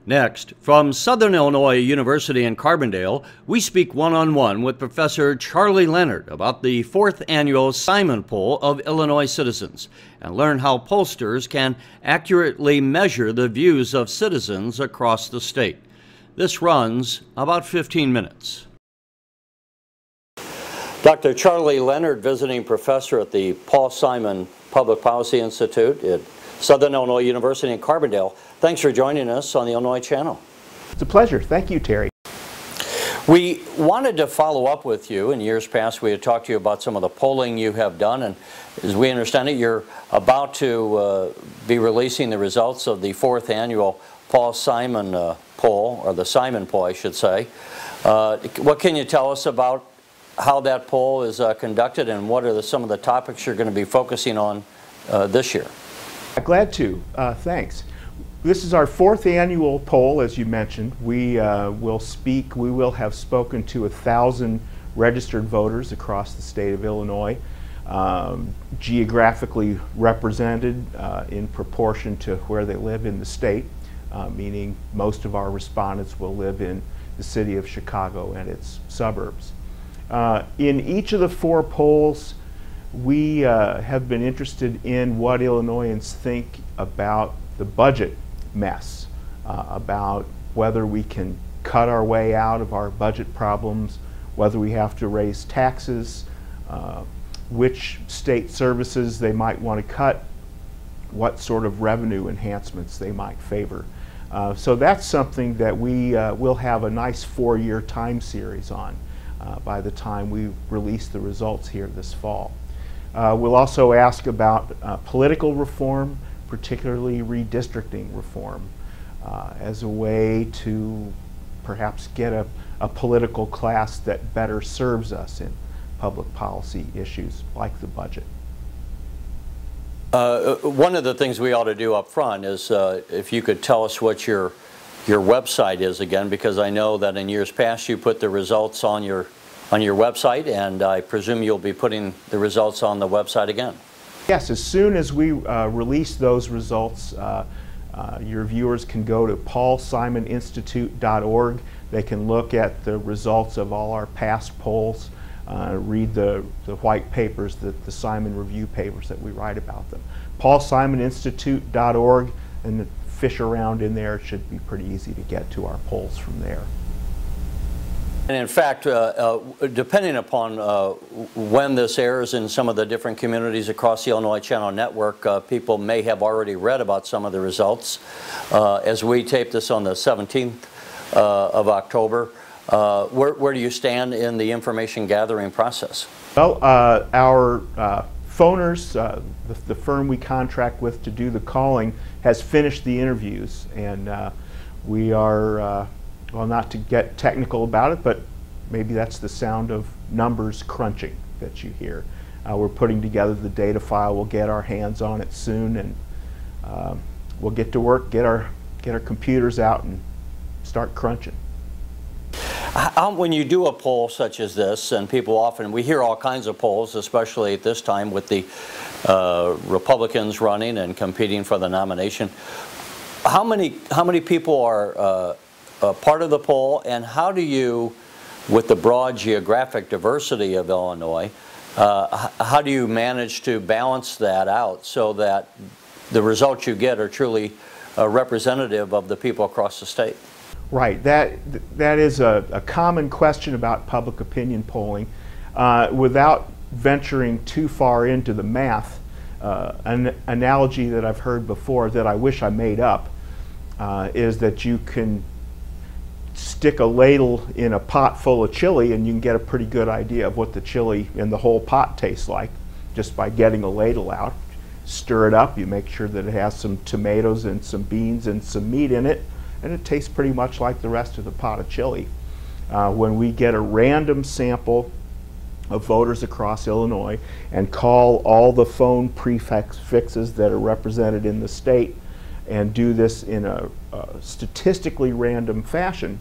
Next, from Southern Illinois University in Carbondale, we speak one-on-one with Professor Charlie Leonard about the 4th annual Simon Poll of Illinois citizens and learn how pollsters can accurately measure the views of citizens across the state. This runs about 15 minutes. Dr. Charlie Leonard, visiting professor at the Paul Simon Public Policy Institute at Southern Illinois University in Carbondale. Thanks for joining us on the Illinois Channel. It's a pleasure. Thank you, Terry. We wanted to follow up with you. In years past, we had talked to you about some of the polling you have done, and as we understand it, you're about to be releasing the results of the 4th annual Paul Simon poll, or the Simon poll, I should say. What can you tell us about how that poll is conducted, and what are some of the topics you're going to be focusing on this year? Glad to. Thanks. This is our 4th annual poll, as you mentioned. We will have spoken to 1,000 registered voters across the state of Illinois, geographically represented in proportion to where they live in the state, meaning most of our respondents will live in the city of Chicago and its suburbs. In each of the 4 polls, we have been interested in what Illinoisans think about the budget mess, about whether we can cut our way out of our budget problems, whether we have to raise taxes, which state services they might want to cut, what sort of revenue enhancements they might favor. So that's something that we will have a nice 4-year time series on by the time we release the results here this fall. We'll also ask about political reform, particularly redistricting reform, as a way to perhaps get a political class that better serves us in public policy issues like the budget. One of the things we ought to do up front is if you could tell us what your website is again, because I know that in years past you put the results on your website, and I presume you'll be putting the results on the website again. Yes, as soon as we release those results, your viewers can go to paulsimoninstitute.org. They can look at the results of all our past polls, read the white papers, the Simon Review papers that we write about them. paulsimoninstitute.org, and fish around in there. It should be pretty easy to get to our polls from there. And in fact, depending upon when this airs in some of the different communities across the Illinois Channel Network, people may have already read about some of the results. As we tape this on the 17th of October, where do you stand in the information gathering process? Well, our phoners, the firm we contract with to do the calling, has finished the interviews, and we are well, not to get technical about it, but maybe that's the sound of numbers crunching that you hear. We're putting together the data file. We'll get our hands on it soon, and we'll get to work, get our computers out and start crunching. When you do a poll such as this, and people often, we hear all kinds of polls, especially at this time with the Republicans running and competing for the nomination, how many people are part of the poll, and how do you, with the broad geographic diversity of Illinois, how do you manage to balance that out so that the results you get are truly representative of the people across the state? Right. That is a common question about public opinion polling. Without venturing too far into the math, an analogy that I've heard before that I wish I made up is that you can stick a ladle in a pot full of chili and you can get a pretty good idea of what the chili in the whole pot tastes like just by getting a ladle out. Stir it up, you make sure that it has some tomatoes and some beans and some meat in it, and it tastes pretty much like the rest of the pot of chili. When we get a random sample of voters across Illinois and call all the phone prefixes that are represented in the state and do this in a statistically random fashion,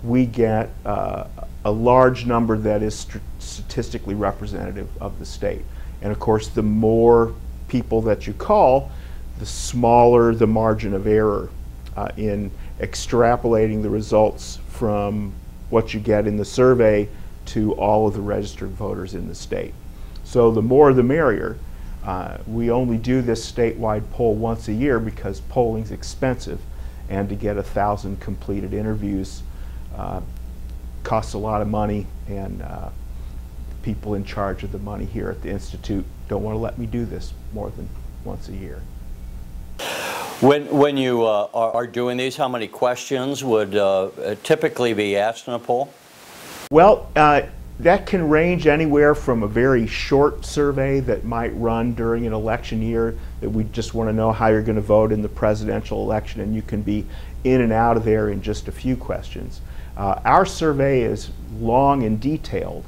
we get a large number that is statistically representative of the state. And of course, the more people that you call, the smaller the margin of error in extrapolating the results from what you get in the survey to all of the registered voters in the state. So the more the merrier. We only do this statewide poll once a year because polling's expensive, and to get 1,000 completed interviews costs a lot of money, and people in charge of the money here at the Institute don't want to let me do this more than once a year. When you are doing these, how many questions would typically be asked in a poll? Well, that can range anywhere from a very short survey that might run during an election year, that we just want to know how you're going to vote in the presidential election, and you can be in and out of there in just a few questions. Our survey is long and detailed,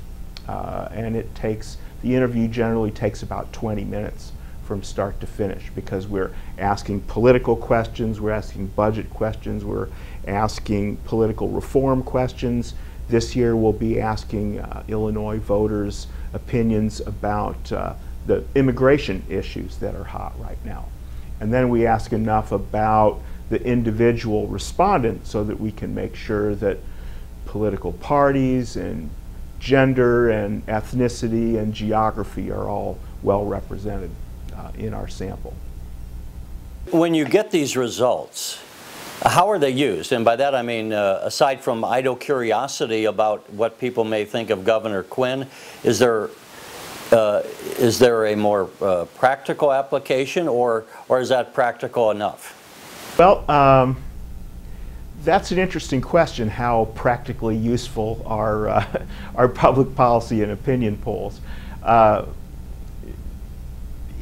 and the interview generally takes about 20 minutes from start to finish, because we're asking political questions, we're asking budget questions, we're asking political reform questions. This year we'll be asking Illinois voters' opinions about the immigration issues that are hot right now. And then we ask enough about the individual respondent so that we can make sure that political parties and gender and ethnicity and geography are all well represented in our sample. When you get these results, how are they used? And by that I mean, aside from idle curiosity about what people may think of Governor Quinn, is there a more practical application, or is that practical enough? Well, that's an interesting question, how practically useful are public policy and opinion polls.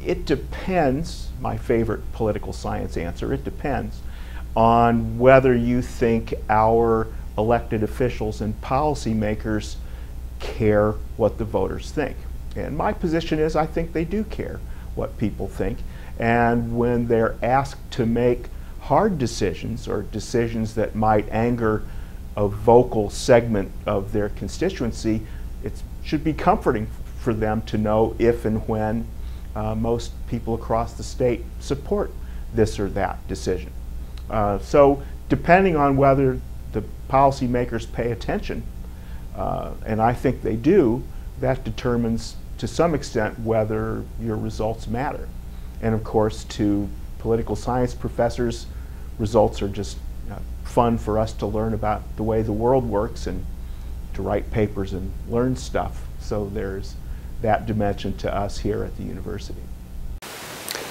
It depends, my favorite political science answer, it depends on whether you think our elected officials and policymakers care what the voters think. And my position is I think they do care what people think. And when they're asked to make hard decisions, or decisions that might anger a vocal segment of their constituency, it should be comforting for them to know if and when most people across the state support this or that decision. So depending on whether the policymakers pay attention, and I think they do, that determines to some extent whether your results matter. And of course, to political science professors, results are just fun for us to learn about the way the world works and to write papers and learn stuff. So there's that dimension to us here at the university.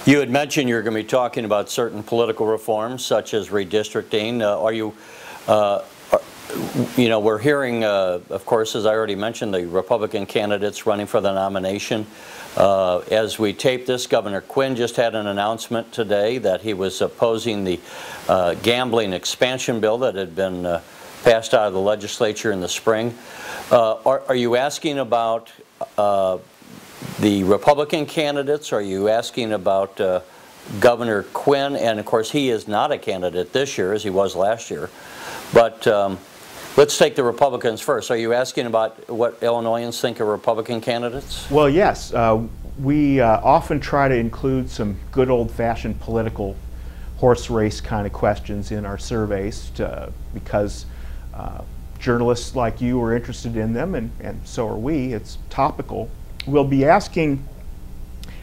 You had mentioned you're going to be talking about certain political reforms, such as redistricting. We're hearing, of course, as I already mentioned, the Republican candidates running for the nomination. As we tape this, Governor Quinn just had an announcement today that he was opposing the gambling expansion bill that had been passed out of the legislature in the spring. Are you asking about the Republican candidates? Are you asking about Governor Quinn? And of course, he is not a candidate this year as he was last year. But let's take the Republicans first. Are you asking about what Illinoisans think of Republican candidates? Well, yes. We often try to include some good old-fashioned political horse race kind of questions in our surveys because journalists like you are interested in them, and so are we. It's topical. We'll be asking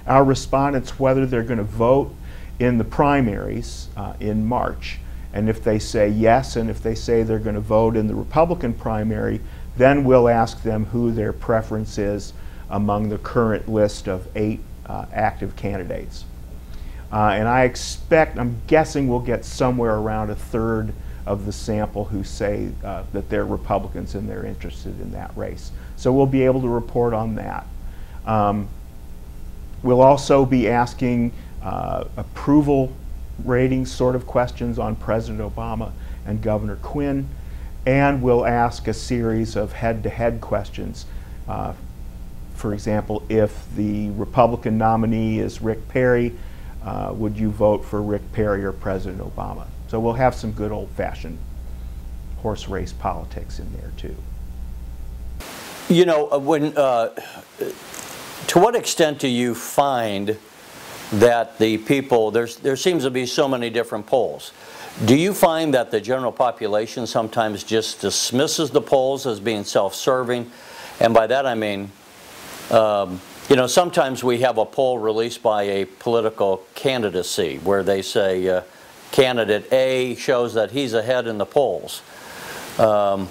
our respondents whether they're going to vote in the primaries in March. And if they say yes, and if they say they're going to vote in the Republican primary, then we'll ask them who their preference is among the current list of 8 active candidates. And I'm guessing we'll get somewhere around 1/3 of the sample who say that they're Republicans and they're interested in that race. So we'll be able to report on that. We'll also be asking approval rating sort of questions on President Obama and Governor Quinn, and we'll ask a series of head-to-head questions. For example, if the Republican nominee is Rick Perry, would you vote for Rick Perry or President Obama? So we'll have some good old-fashioned horse race politics in there too. You know, to what extent do you find that the people, there seems to be so many different polls. Do you find that the general population sometimes just dismisses the polls as being self-serving? And by that I mean, you know, sometimes we have a poll released by a political candidacy where they say candidate A shows that he's ahead in the polls. To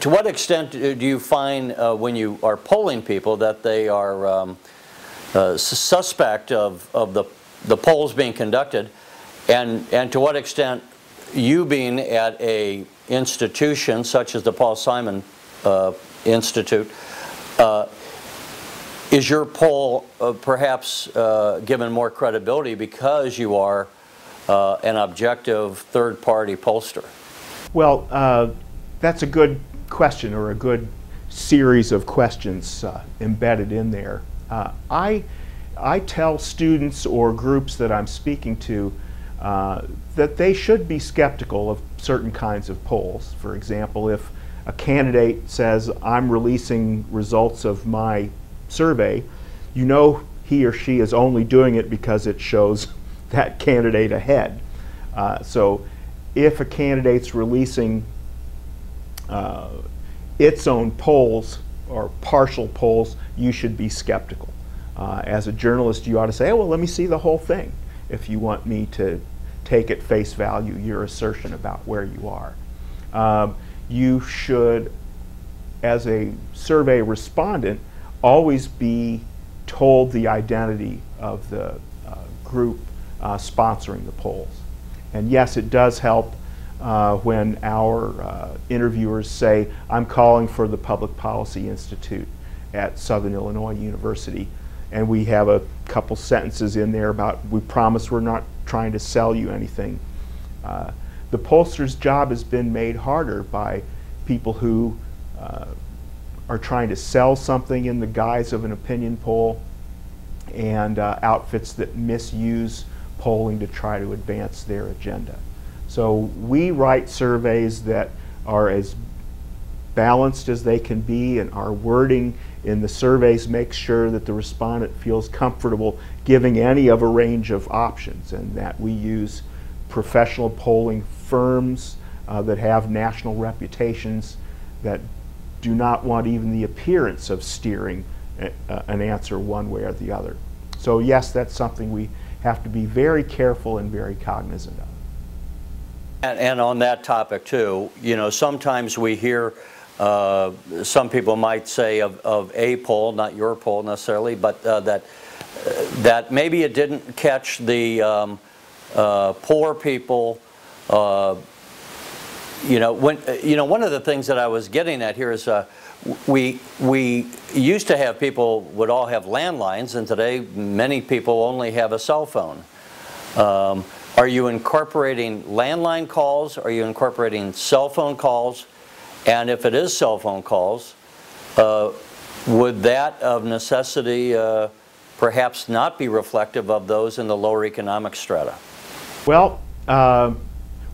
what extent do you find when you are polling people that they are suspect of the polls being conducted, and to what extent you being at a institution such as the Paul Simon Institute, is your poll perhaps given more credibility because you are an objective third-party pollster? Well, that's a good question, or a good series of questions embedded in there. I tell students or groups that I'm speaking to that they should be skeptical of certain kinds of polls. For example, if a candidate says, I'm releasing results of my survey, you know he or she is only doing it because it shows that candidate ahead. So if a candidate's releasing its own polls or partial polls, you should be skeptical. As a journalist, you ought to say, oh, well, let me see the whole thing if you want me to take at face value your assertion about where you are. You should, as a survey respondent, always be told the identity of the group sponsoring the polls. And yes, it does help when our interviewers say, I'm calling for the Public Policy Institute at Southern Illinois University, and we have a couple sentences in there about, we promise we're not trying to sell you anything. The pollster's job has been made harder by people who are trying to sell something in the guise of an opinion poll, and outfits that misuse polling to try to advance their agenda. So we write surveys that are as balanced as they can be, and our wording in the surveys makes sure that the respondent feels comfortable giving any of a range of options, and that we use professional polling firms that have national reputations, that do not want even the appearance of steering an answer one way or the other. So yes, that's something we have to be very careful and very cognizant of. And on that topic too, you know, sometimes we hear some people might say of a poll, not your poll necessarily, but that maybe it didn't catch the poor people. You know, one of the things that I was getting at here is we used to have people would all have landlines, and today many people only have a cell phone. Are you incorporating landline calls? Are you incorporating cell phone calls? And if it is cell phone calls, would that of necessity perhaps not be reflective of those in the lower economic strata? Well,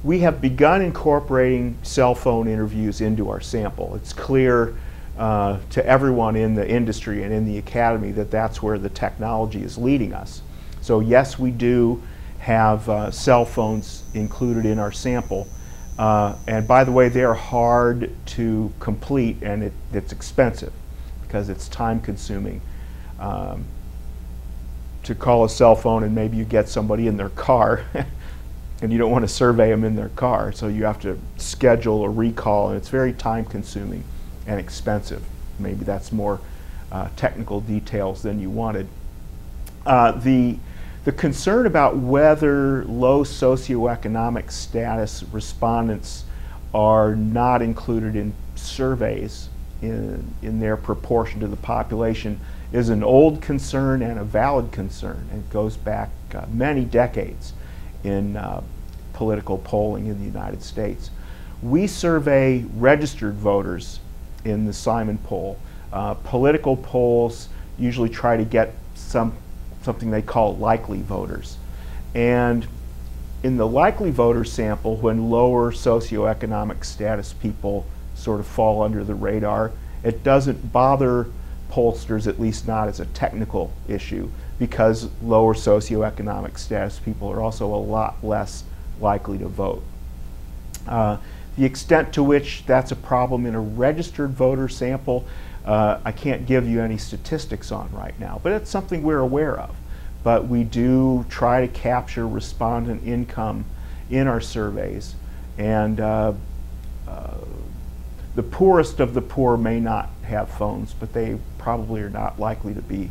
we have begun incorporating cell phone interviews into our sample. It's clear to everyone in the industry and in the academy that that's where the technology is leading us. So yes, we do have cell phones included in our sample. And by the way, they're hard to complete, and it's expensive because it's time consuming to call a cell phone, and maybe you get somebody in their car and you don't want to survey them in their car, so you have to schedule a recall, and it's very time consuming and expensive. Maybe that's more technical details than you wanted. The concern about whether low socioeconomic status respondents are not included in surveys in their proportion to the population is an old concern and a valid concern. It goes back many decades in political polling in the United States. We survey registered voters in the Simon poll. Political polls usually try to get something they call likely voters. And in the likely voter sample, when lower socioeconomic status people sort of fall under the radar, it doesn't bother pollsters, at least not as a technical issue. because lower socioeconomic status people are also a lot less likely to vote. The extent to which that's a problem in a registered voter sample, I can't give you any statistics on right now, but it's something we're aware of. But we do try to capture respondent income in our surveys, and the poorest of the poor may not have phones, but they probably are not likely to be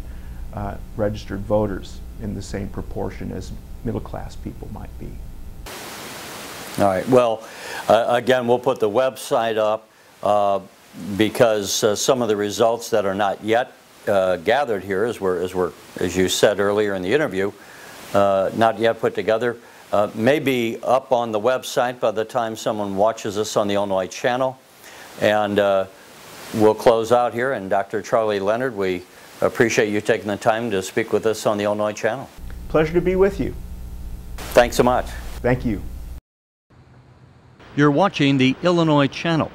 registered voters in the same proportion as middle-class people might be. All right. Well, again, we'll put the website up because some of the results that are not yet gathered here, as you said earlier in the interview, not yet put together, may be up on the website by the time someone watches us on the Illinois channel. And we'll close out here. And Dr. Charlie Leonard, we appreciate you taking the time to speak with us on the Illinois channel. Pleasure to be with you. Thanks so much. Thank you. You're watching the Illinois Channel,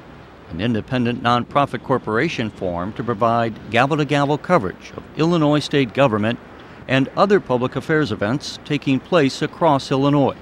an independent nonprofit corporation formed to provide gavel-to-gavel coverage of Illinois state government and other public affairs events taking place across Illinois.